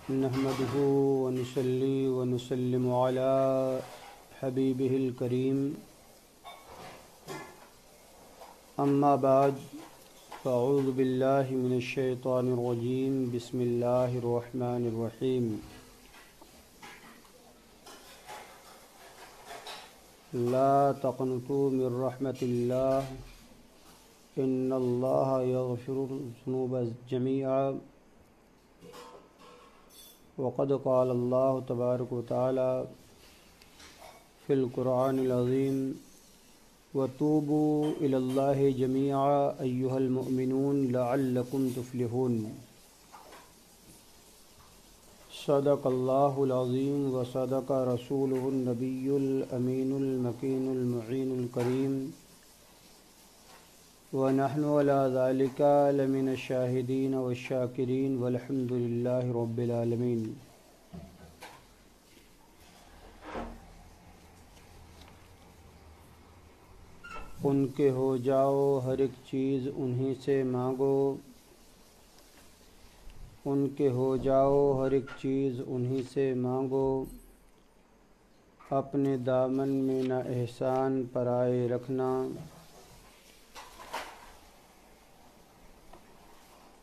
نحمده ونصلي ونسلم على حبيبه الكريم أما بعد فأعوذ بالله من الشيطان الرجيم بسم الله الرحمن الرحيم لا تقنطوا من رحمة الله إن الله يغفر الذنوب جميعا وقد قال الله تبارك وتعالى في القرآن العظيم وتوبوا إلى الله جميعا أيها المؤمنون لعلكم تفلحون صدق الله العظيم وصدق رسوله النبي الأمين المكين المعين الكريم ونحن على ذلك لمن الشاهدين والشاكرين والحمد لله رب العالمين۔ ان کے ہو جاؤ ہر ایک چیز انہی سے مانگو، ان کے ہو جاؤ ہر ایک چیز انہی سے مانگو، اپنے دامن میں نہ احسان پرائے رکھنا۔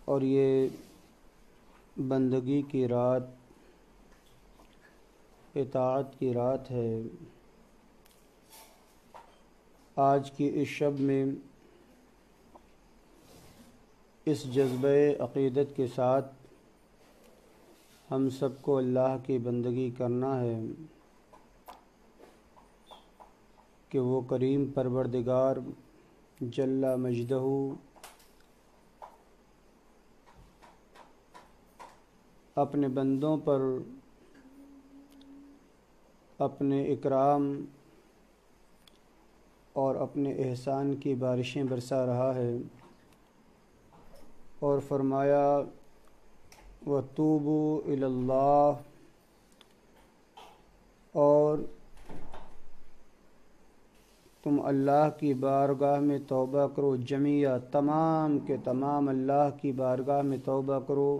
اور یہ بندگی کی رات، اطاعت کی رات ہے۔ آج کی اس شب میں اس جذبہ عقیدت کے ساتھ ہم سب کو اللہ کی بندگی کرنا ہے کہ وہ کریم پروردگار جل مجدہ اپنے بندوں پر اپنے اکرام اور اپنے احسان کی بارشیں برسا رہا ہے، اور فرمایا وَتُوبُوا إِلَى اللَّهِ، اور تم اللہ کی بارگاہ میں توبہ کرو، جمیعہ تمام کے تمام اللہ کی بارگاہ میں توبہ کرو۔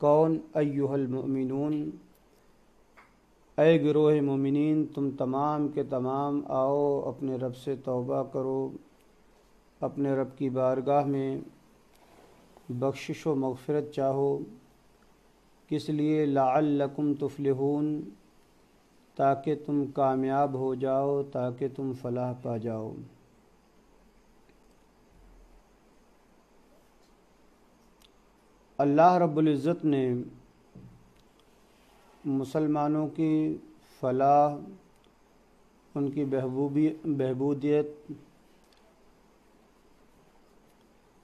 کون؟ ایھا المؤمنون، اے گروہ مومنین، تم تمام کے تمام آؤ اپنے رب سے توبہ کرو، اپنے رب کی بارگاہ میں بخشش و مغفرت چاہو۔ کس لیے؟ لعلکم تفلحون، تاکہ تم کامیاب ہو جاؤ، تاکہ تم فلاح پا جاؤ۔ اللہ رب العزت نے مسلمانوں کی فلاح، ان کی بہبودیت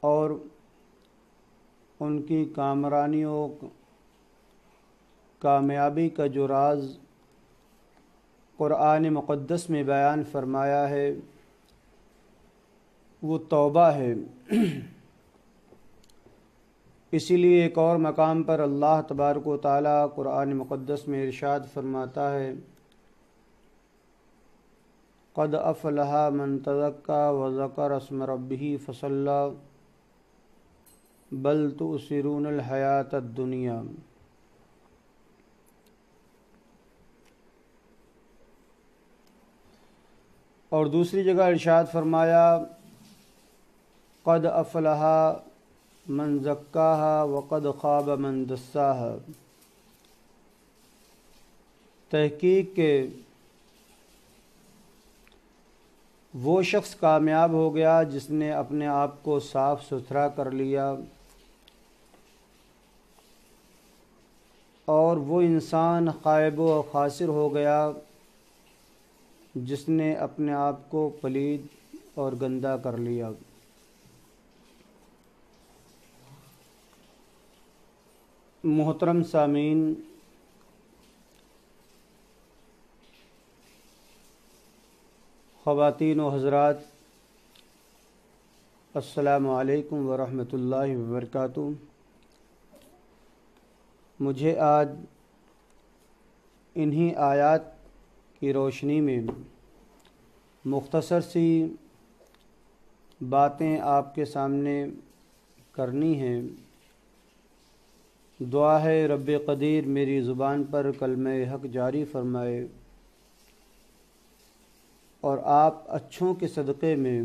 اور ان کی کامرانی و کامیابی کا جو راز قرآن مقدس میں بیان فرمایا ہے وہ توبہ ہے۔ اسی لیے ایک اور مقام پر اللہ تبارک و تعالیٰ قرآن مقدس میں ارشاد فرماتا ہے قد افلح من تزکیٰ وذکر اسم ربہ فصلی بل تؤثرون الحیاۃ الدنیا۔ اور دوسری جگہ ارشاد فرمایا قد افلح من زکاہا وقد خاب من دساہا۔ تحقیق کہ وہ شخص کامیاب ہو گیا جس نے اپنے آپ کو صاف ستھرا کر لیا، اور وہ انسان خائب و خاسر ہو گیا جس نے اپنے آپ کو پلید اور گندہ کر لیا۔ محترم سامعین، خواتین و حضرات، السلام علیکم ورحمۃ اللہ وبرکاتہ۔ مجھے آج انہی آیات کی روشنی میں مختصر سی باتیں آپ کے سامنے کرنی ہیں دعا ہے رب قدیر میری زبان پر کلمہ حق جاری فرمائے اور آپ اچھوں کے صدقے میں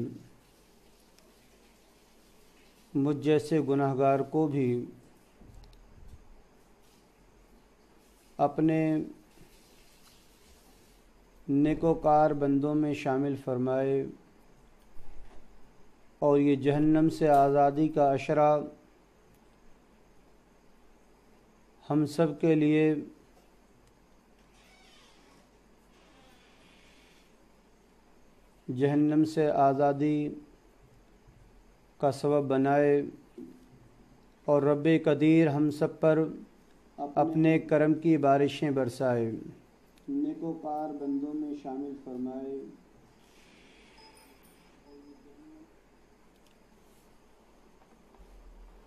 مجھ جیسے گناہگار کو بھی اپنے نیکوکار بندوں میں شامل فرمائے اور یہ جہنم سے آزادی کا عشرہ ہم سب کے لیے جہنم سے آزادی کا سبب بنائے اور رب قدیر ہم سب پر اپنے کرم کی بارشیں برسائے، نیکوکار بندوں میں شامل فرمائے۔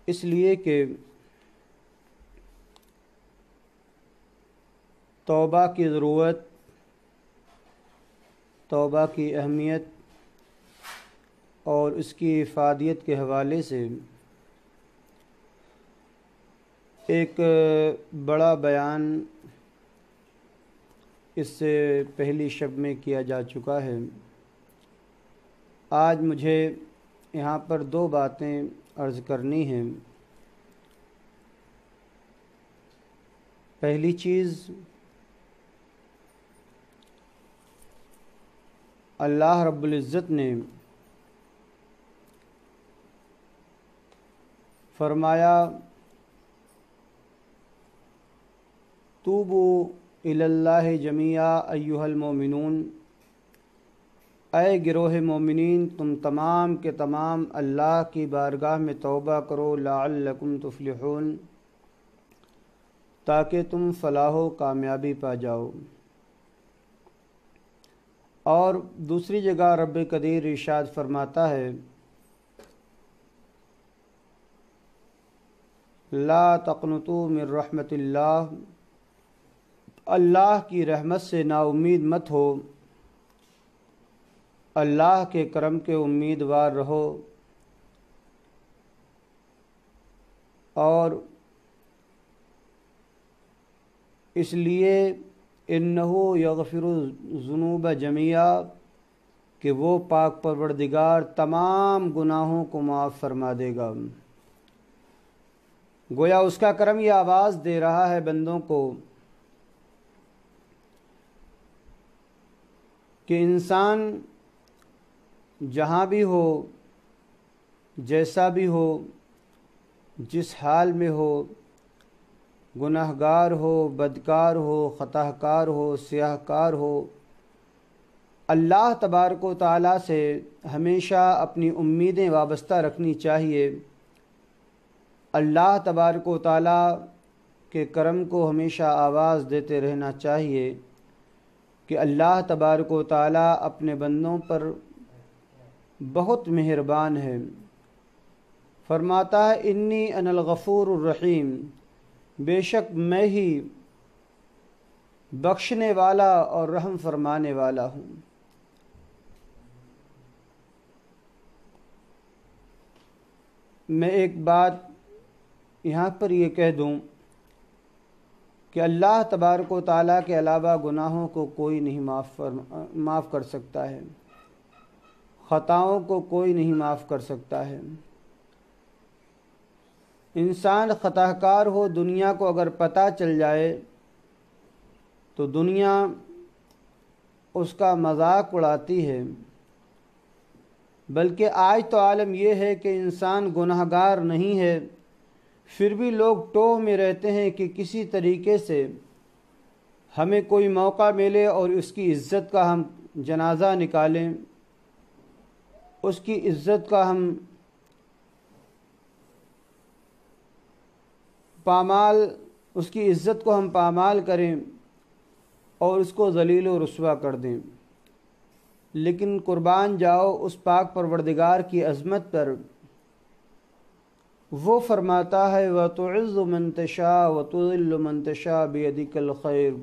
اس لیے کہ توبہ کی ضرورت، توبہ کی اہمیت اور اس کی افادیت کے حوالے سے ایک بڑا بیان اس سے پہلی شب میں کیا جا چکا ہے۔ آج مجھے یہاں پر دو باتیں عرض کرنی ہیں۔ پہلی چیز، اللہ رب العزت نے فرمایا توبوا الی اللہ جمیعا ایھا المؤمنون، اے گروہ مومنین تم تمام کے تمام اللہ کی بارگاہ میں توبہ کرو لعلکم تفلحون، تاکہ تم فلاح و کامیابی پا جاؤ۔ اور دوسری جگہ رب قدیر ارشاد فرماتا ہے لا تقنطوا من رحمت اللہ، اللہ کی رحمت سے نا امید مت ہو، اللہ کے کرم کے امیدوار رہو۔ اور اس لیے انہو یغفر الذنوب جمیعا کہ وہ پاک پروردگار تمام گناہوں کو معاف فرما دے گا۔ گویا اس کا کرم یہ آواز دے رہا ہے بندوں کو کہ انسان جہاں بھی ہو، جیسا بھی ہو، جس حال میں ہو، گناہگار ہو، بدکار ہو، خطا کار ہو، سیاہ کار ہو، اللہ تبارک و تعالیٰ سے ہمیشہ اپنی امیدیں وابستہ رکھنی چاہیے۔ اللہ تبارک و تعالیٰ کے کرم کو ہمیشہ آواز دیتے رہنا چاہیے کہ اللہ تبارک و تعالیٰ اپنے بندوں پر بہت مہربان ہے۔ فرماتا ہے انی انا الغفور الرحیم، بے شک میں ہی بخشنے والا اور رحم فرمانے والا ہوں۔ میں ایک بات یہاں پر یہ کہہ دوں کہ اللہ تبارک و تعالیٰ کے علاوہ گناہوں کو کوئی نہیں معاف کر سکتا ہے، خطاؤں کو کوئی نہیں معاف کر سکتا ہے۔ انسان خطا کار ہو، دنیا کو اگر پتہ چل جائے تو دنیا اس کا مذاق اڑاتی ہے، بلکہ آج تو عالم یہ ہے کہ انسان گناہ گار نہیں ہے، پھر بھی لوگ ٹوہ میں رہتے ہیں کہ کسی طریقے سے ہمیں کوئی موقع ملے اور اس کی عزت کا ہم جنازہ نکالیں، اس کی عزت کا ہم اس کی عزت کو ہم پامال کریں اور اس کو ذلیل و رسوا کر دیں۔ لیکن قربان جاؤ اس پاک پروردگار کی عظمت پر، وہ فرماتا ہے وَتُعِزُّ مَن تَشَاءُ وَتُذِلُّ مَن تَشَاءُ بِيَدِكَ الْخَيْرُ،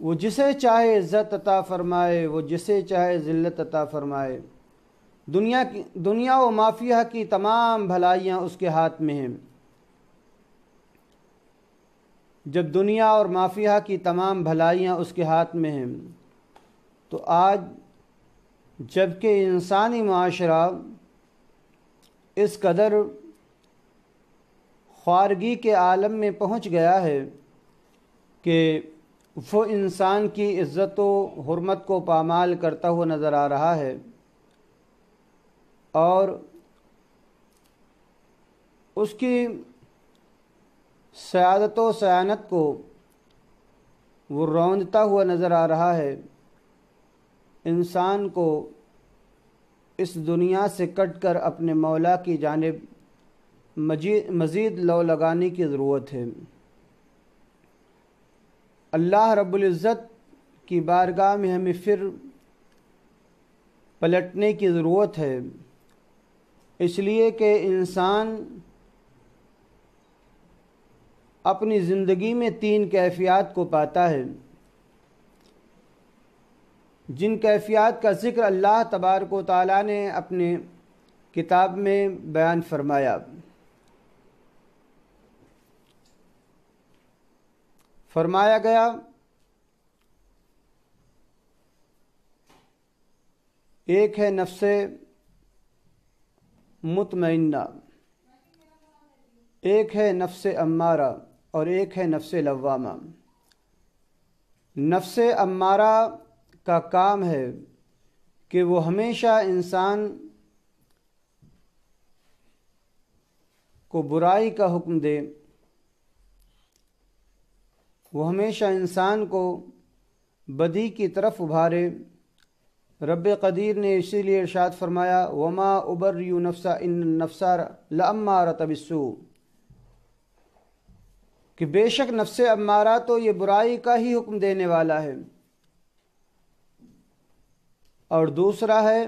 وہ جسے چاہے عزت عطا فرمائے، وہ جسے چاہے ذلت عطا فرمائے۔ دنیا و مافیہ کی تمام بھلائیاں اس کے ہاتھ میں ہیں۔ جب دنیا اور مافیہ کی تمام بھلائیاں اس کے ہاتھ میں ہیں تو آج جب کہ انسانی معاشرہ اس قدر خوارگی کے عالم میں پہنچ گیا ہے کہ وہ انسان کی عزت و حرمت کو پامال کرتا ہوا نظر آ رہا ہے، اور اس کی سیادت و سیانت کو وہ روندتا ہوا نظر آ رہا ہے، انسان کو اس دنیا سے کٹ کر اپنے مولا کی جانب مزید لو لگانے کی ضرورت ہے۔ اللہ رب العزت کی بارگاہ میں ہمیں پھر پلٹنے کی ضرورت ہے، اس لیے کہ انسان اپنی زندگی میں 3 کیفیات کو پاتا ہے، جن کیفیات کا ذکر اللہ تبارک و تعالیٰ نے اپنے کتاب میں بیان فرمایا۔ فرمایا گیا ایک ہے نفس مطمئنہ، ایک ہے نفس امارہ، اور ایک ہے نفس لوامہ۔ نفس امارہ کا کام ہے کہ وہ ہمیشہ انسان کو برائی کا حکم دے، وہ ہمیشہ انسان کو بدی کی طرف ابھارے۔ رب قدیر نے اسی لیے ارشاد فرمایا وما ابرئ نفسا ان النفس لامارۃ بالسوء، کہ بے شک نفس امارہ تو یہ برائی کا ہی حکم دینے والا ہے۔ اور دوسرا ہے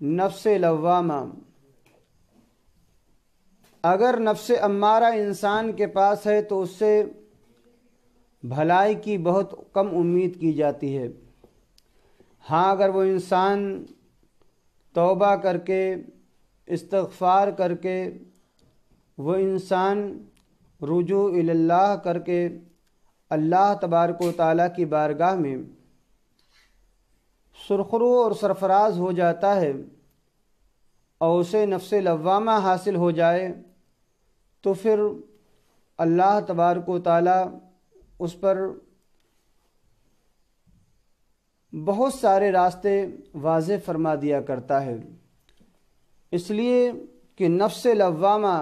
نفس لوامہ۔ اگر نفس امارہ انسان کے پاس ہے تو اس سے بھلائی کی بہت کم امید کی جاتی ہے۔ ہاں، اگر وہ انسان توبہ کر کے استغفار کر کے وہ انسان رجوع اللہ کر کے اللہ تبارک و تعالیٰ کی بارگاہ میں سرخرو اور سرفراز ہو جاتا ہے اور اسے نفس لوامہ حاصل ہو جائے تو پھر اللہ تبارک و تعالیٰ اس پر بہت سارے راستے واضح فرما دیا کرتا ہے، اس لیے کہ نفس لوامہ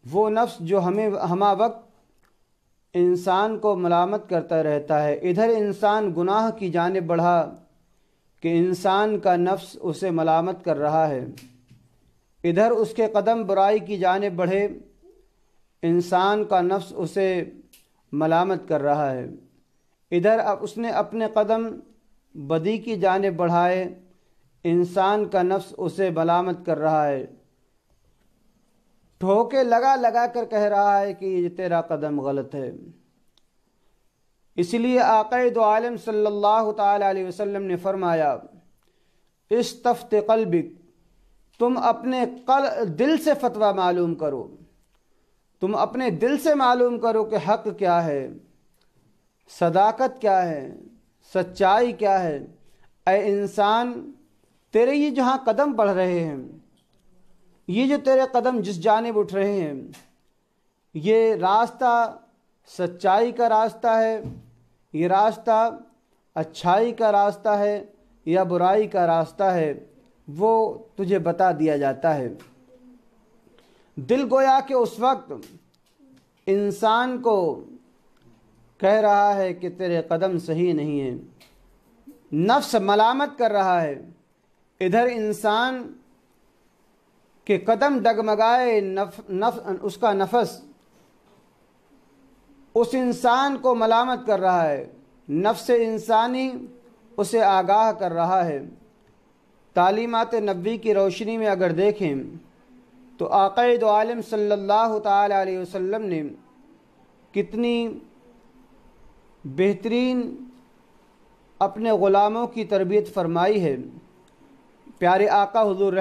وہ نفس جو ہمہ وقت انسان کو ملامت کرتا رہتا ہے۔ ادھر انسان گناہ کی جانب بڑھا کہ انسان کا نفس اسے ملامت کر رہا ہے، ادھر اس کے قدم برائی کی جانب بڑھے، انسان کا نفس اسے ملامت کر رہا ہے، ادھر اب اس نے اپنے قدم بدی کی جانب بڑھائے، انسان کا نفس اسے ملامت کر رہا ہے، ٹھوکے لگا کر کہہ رہا ہے کہ یہ تیرا قدم غلط ہے۔ اس لیے آقا دو عالم صلی اللہ تعالی علیہ وسلم نے فرمایا استفت قلبک، تم اپنے دل سے فتویٰ معلوم کرو، تم اپنے دل سے معلوم کرو کہ حق کیا ہے، صداقت کیا ہے، سچائی کیا ہے۔ اے انسان، تیرے یہ جہاں قدم بڑھ رہے ہیں، یہ جو تیرے قدم جس جانب اٹھ رہے ہیں، یہ راستہ سچائی کا راستہ ہے، یہ راستہ اچھائی کا راستہ ہے یا برائی کا راستہ ہے، وہ تجھے بتا دیا جاتا ہے۔ دل گویا کہ اس وقت انسان کو کہہ رہا ہے کہ تیرے قدم صحیح نہیں ہیں، نفس ملامت کر رہا ہے، ادھر انسان کے قدم ڈگمگائے، اس کا نفس اس انسان کو ملامت کر رہا ہے، نفس انسانی اسے آگاہ کر رہا ہے۔ تعلیمات نبوی کی روشنی میں اگر دیکھیں تو آقا دو عالم صلی اللہ تعالی علیہ وسلم نے کتنی بہترین اپنے غلاموں کی تربیت فرمائی ہے۔ پیارے آقا حضور